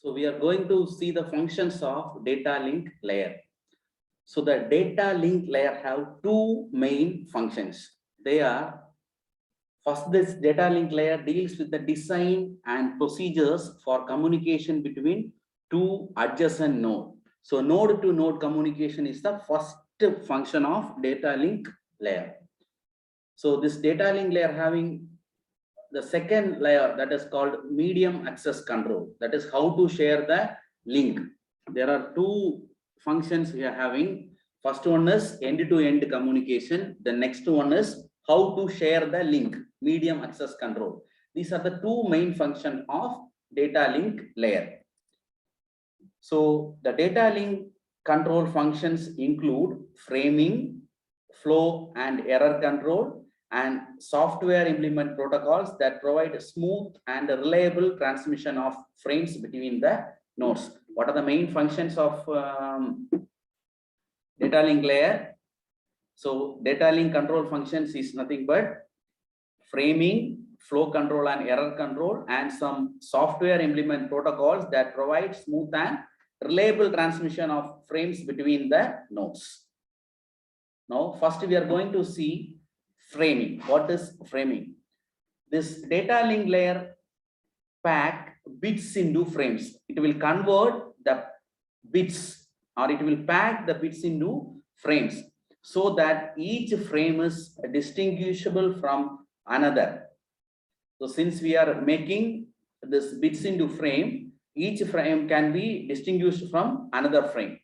So we are going to see the functions of data link layer. So the data link layer have two main functions. They are, first, this data link layer deals with the design and procedures for communication between two adjacent nodes. So node to node communication is the first function of data link layer. So this data link layer having the second layer, that is called medium access control. That is how to share the link. There are two functions we are having. First one is end-to-end communication. The next one is how to share the link, medium access control. These are the two main functions of data link layer. So the data link control functions include framing, flow and error control, and software implement protocols that provide smooth and reliable transmission of frames between the nodes. What are the main functions of data link layer? So data link control functions is nothing but framing, flow control and error control, and some software implement protocols that provide smooth and reliable transmission of frames between the nodes. Now, first we are going to see framing. What is framing? This data link layer pack bits into frames. It will convert the bits, or it will pack the bits into frames so that each frame is distinguishable from another. So since we are making this bits into frame, each frame can be distinguished from another frame.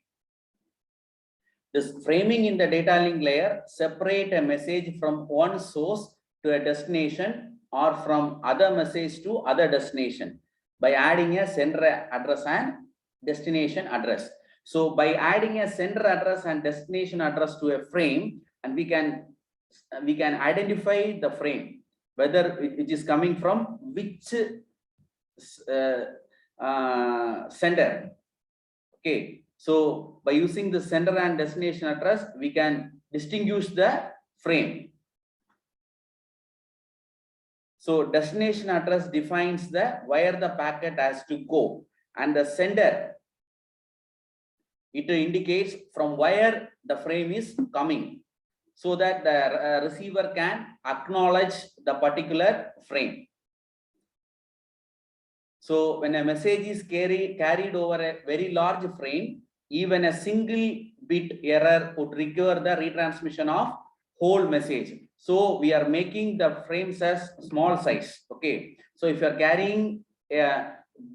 This framing in the data link layer separate a message from one source to a destination or from other message to other destination by adding a sender address and destination address. So by adding a sender address and destination address to a frame, and we can identify the frame, whether it is coming from which sender. Okay. So by using the sender and destination address, we can distinguish the frame. So destination address defines the where the packet has to go, and the sender, it indicates from where the frame is coming, so that the receiver can acknowledge the particular frame. So when a message is carried over a very large frame, even a single bit error would require the retransmission of whole message. So we are making the frames as small size. Okay. So if you are carrying a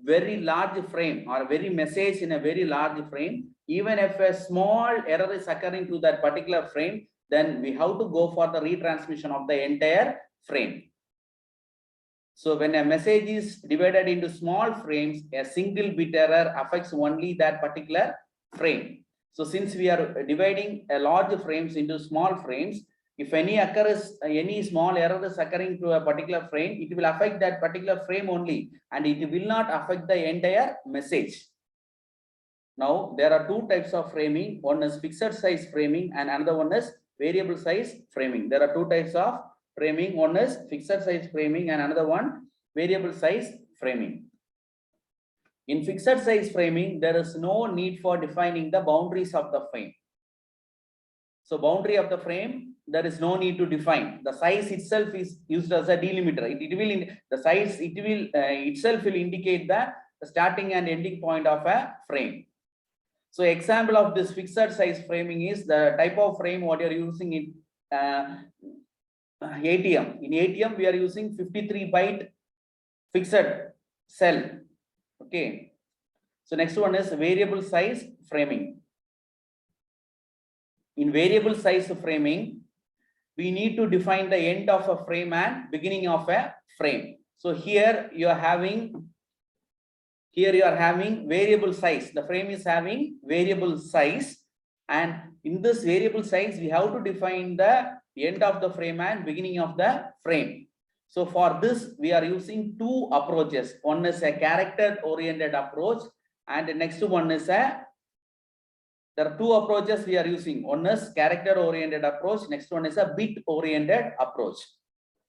very large frame or a very message in a very large frame, even if a small error is occurring to that particular frame, then we have to go for the retransmission of the entire frame. So when a message is divided into small frames, a single bit error affects only that particular frame. So since we are dividing a large frames into small frames, if any small error is occurring to a particular frame, it will affect that particular frame only, and it will not affect the entire message. Now there are two types of framing. One is fixed size framing and another one is variable size framing. There are two types of framing. One is fixed size framing and another one variable size framing. In fixed size framing, there is no need for defining the boundaries of the frame. So boundary of the frame, there is no need to define. The size itself is used as a delimiter. Itself will indicate the starting and ending point of a frame. So example of this fixed size framing is the type of frame what you are using in ATM. In ATM, we are using 53 byte fixed cell. Okay. So next one is variable size framing. In variable size framing, we need to define the end of a frame and beginning of a frame. So here you are having variable size. The frame is having variable size, and in this variable size, we have to define the end of the frame and beginning of the frame. So for this, we are using two approaches. One is a character-oriented approach, and the next one is there are two approaches we are using. One is character-oriented approach. Next one is a bit-oriented approach.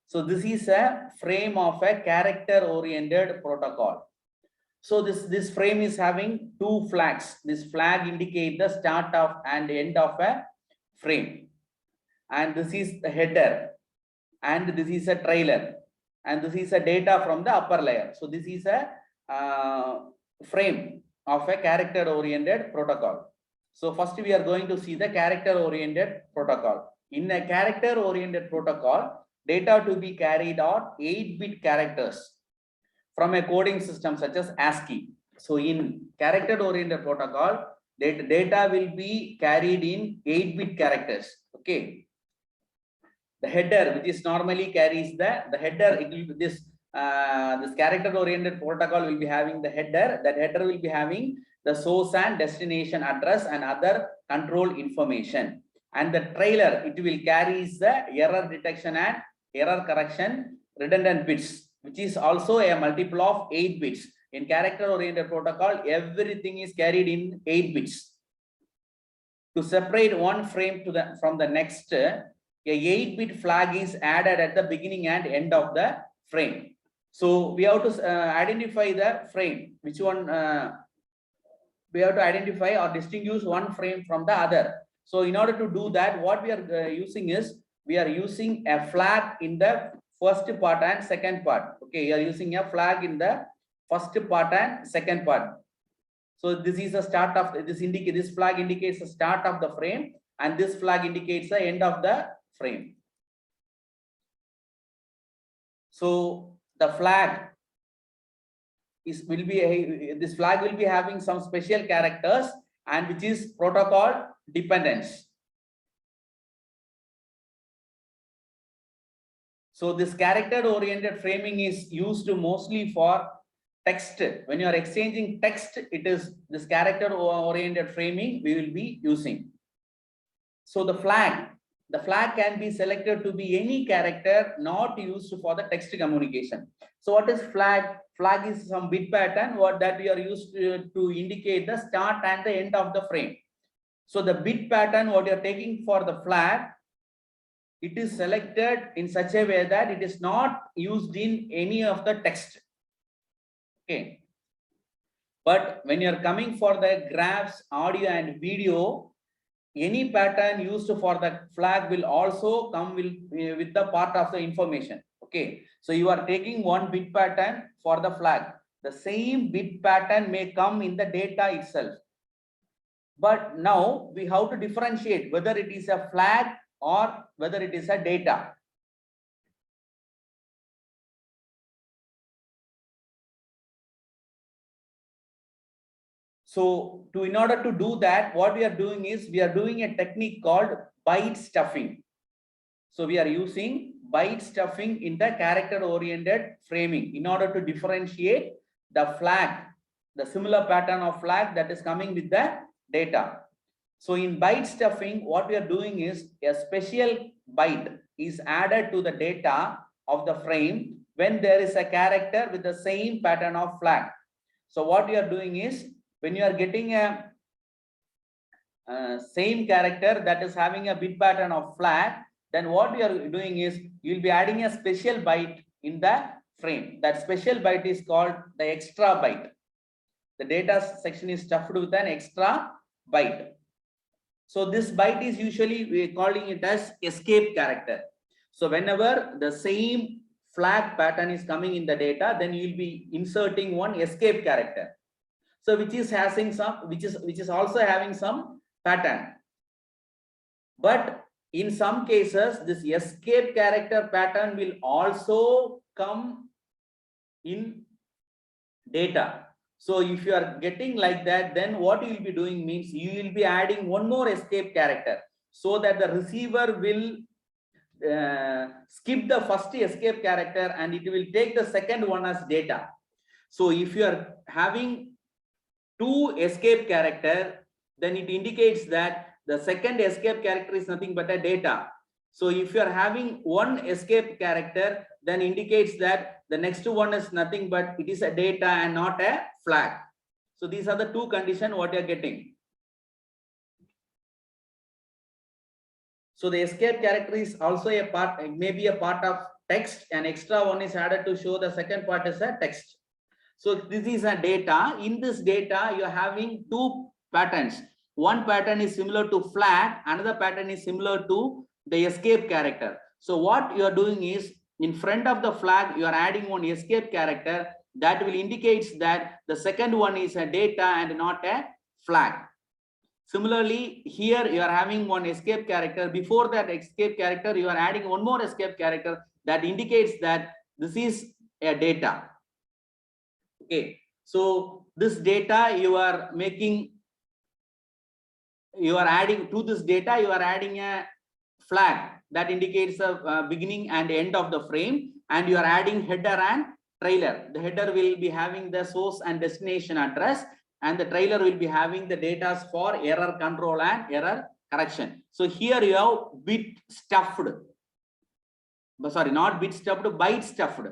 So this is a frame of a character-oriented protocol. So this frame is having two flags. This flag indicate the start of and end of a frame. And this is the header. And this is a trailer. And this is a data from the upper layer. So this is a frame of a character oriented protocol. So first we are going to see the character oriented protocol. In a character oriented protocol, data to be carried out 8-bit characters from a coding system such as ASCII. So in character oriented protocol, data will be carried in 8-bit characters. Okay. The header, which is normally carries the header, it will be this character oriented protocol will be having the header. That header will be having the source and destination address and other control information. And the trailer, it will carries the error detection and error correction redundant bits, which is also a multiple of 8 bits. In character oriented protocol, everything is carried in 8 bits. To separate one frame from the next, a 8-bit flag is added at the beginning and end of the frame. So we have to identify the frame, which one we have to identify or distinguish one frame from the other. So in order to do that, what we are using is, we are using a flag in the first part and second part. Okay, you are using a flag in the first part and second part. So this is the start of this flag indicates the start of the frame, and this flag indicates the end of the frame. So the flag this flag will be having some special characters, and which is protocol dependence. So this character oriented framing is used mostly for text. When you are exchanging text, it is this character oriented framing we will be using. So the flag can be selected to be any character not used for the text communication. So what is flag? Flag is some bit pattern that we are used to indicate the start and the end of the frame. So the bit pattern what you are taking for the flag, it is selected in such a way that it is not used in any of the text. Okay. But when you are coming for the graphs, audio and video, any pattern used for the flag will also come with the part of the information. Okay. So you are taking one bit pattern for the flag. The same bit pattern may come in the data itself. But now we have to differentiate whether it is a flag or whether it is a data. So in order to do that, what we are doing is we are doing a technique called byte stuffing. So we are using byte stuffing in the character oriented framing in order to differentiate the flag, the similar pattern of flag that is coming with the data. So in byte stuffing, what we are doing is a special byte is added to the data of the frame when there is a character with the same pattern of flag. So what we are doing is, when you are getting a same character that is having a bit pattern of flag, then what we are doing is you will be adding a special byte in the frame. That special byte is called the extra byte. The data section is stuffed with an extra byte. So this byte is usually we are calling it as escape character. So whenever the same flag pattern is coming in the data, then you will be inserting one escape character. So which is having some, which is also having some pattern. But in some cases, this escape character pattern will also come in data. So if you are getting like that, then what you will be doing means you will be adding one more escape character so that the receiver will skip the first escape character and it will take the second one as data. So if you are having two escape character, then it indicates that the second escape character is nothing but a data. So if you are having one escape character, then indicates that the next one is nothing but it is a data and not a flag. So these are the two conditions what you are getting. So the escape character is also a part, maybe a part of text, and extra one is added to show the second part is a text. So this is a data. In this data, you are having two patterns. One pattern is similar to flag, another pattern is similar to the escape character. So what you are doing is, in front of the flag, you are adding one escape character that will indicates that the second one is a data and not a flag. Similarly, here you are having one escape character. Before that escape character, you are adding one more escape character that indicates that this is a data. Okay, so this data you are making, you are adding to this data, you are adding a flag that indicates the beginning and end of the frame, and you are adding header and trailer. The header will be having the source and destination address, and the trailer will be having the data for error control and error correction. So here you have bit stuffed, sorry, not bit stuffed, byte stuffed.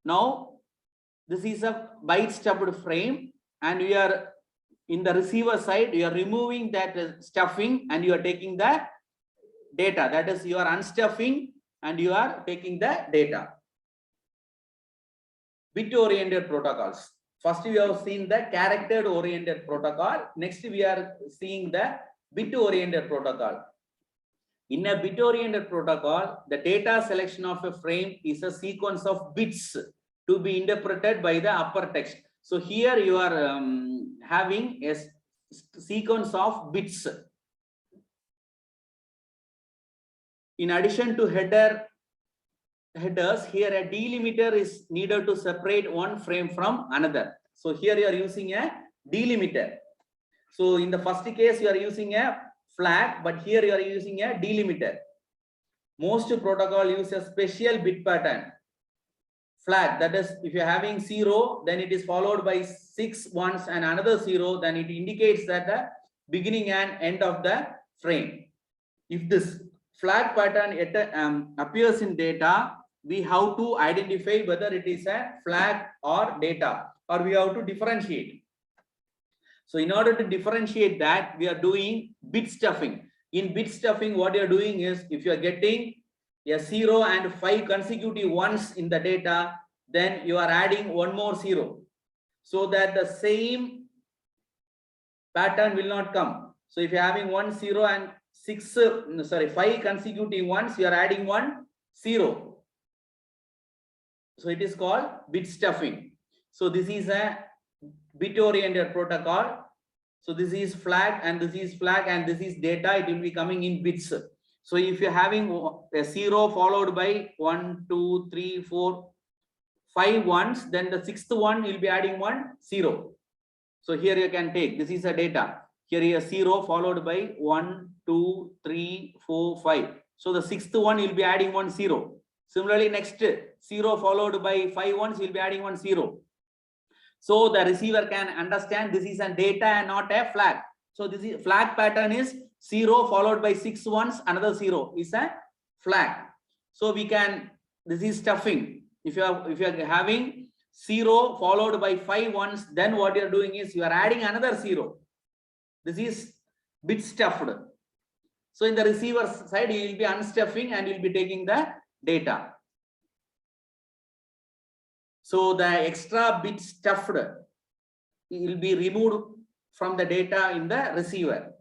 Now this is a byte stuffed frame, and we are in the receiver side, you are removing that stuffing and you are taking the data. That is, you are unstuffing and you are taking the data. Bit oriented protocols. First, we have seen the character oriented protocol. Next, we are seeing the bit oriented protocol. In a bit oriented protocol, the data selection of a frame is a sequence of bits to be interpreted by the upper text. So here you are having a sequence of bits. In addition to headers, here a delimiter is needed to separate one frame from another. So here you are using a delimiter. So in the first case, you are using a flag, but here you are using a delimiter. Most protocol use a special bit pattern flag. That is, if you are having 0, then it is followed by 6 ones and another 0, then it indicates that the beginning and end of the frame. If this flag pattern appears in data, we have to identify whether it is a flag or data, or we have to differentiate. So in order to differentiate that, we are doing bit stuffing. In bit stuffing, what you are doing is, if you are getting a 0 and 5 consecutive ones in the data, then you are adding one more 0, so that the same pattern will not come. So if you are having 1 0 and 5 consecutive ones, you are adding 1 0. So it is called bit stuffing. So this is a bit oriented protocol. So this is flag and this is flag and this is data. It will be coming in bits. So if you're having a 0 followed by 1, 2, 3, 4, 5 ones, then the 6th one will be adding 1 0. So here you can take, this is a data. Here is a 0 followed by 1, 2, 3, 4, 5. So the 6th one will be adding 1 0. Similarly, next 0 followed by 5 ones will be adding 1 0. So the receiver can understand this is a data and not a flag. So this is flag pattern is 0 followed by 6 ones, another 0 is a flag. So we can, this is stuffing. If you are having 0 followed by 5 ones, then what you are doing is you are adding another 0. This is bit stuffed. So in the receiver side, you will be unstuffing and you will be taking the data. So the extra bit stuffed will be removed from the data in the receiver.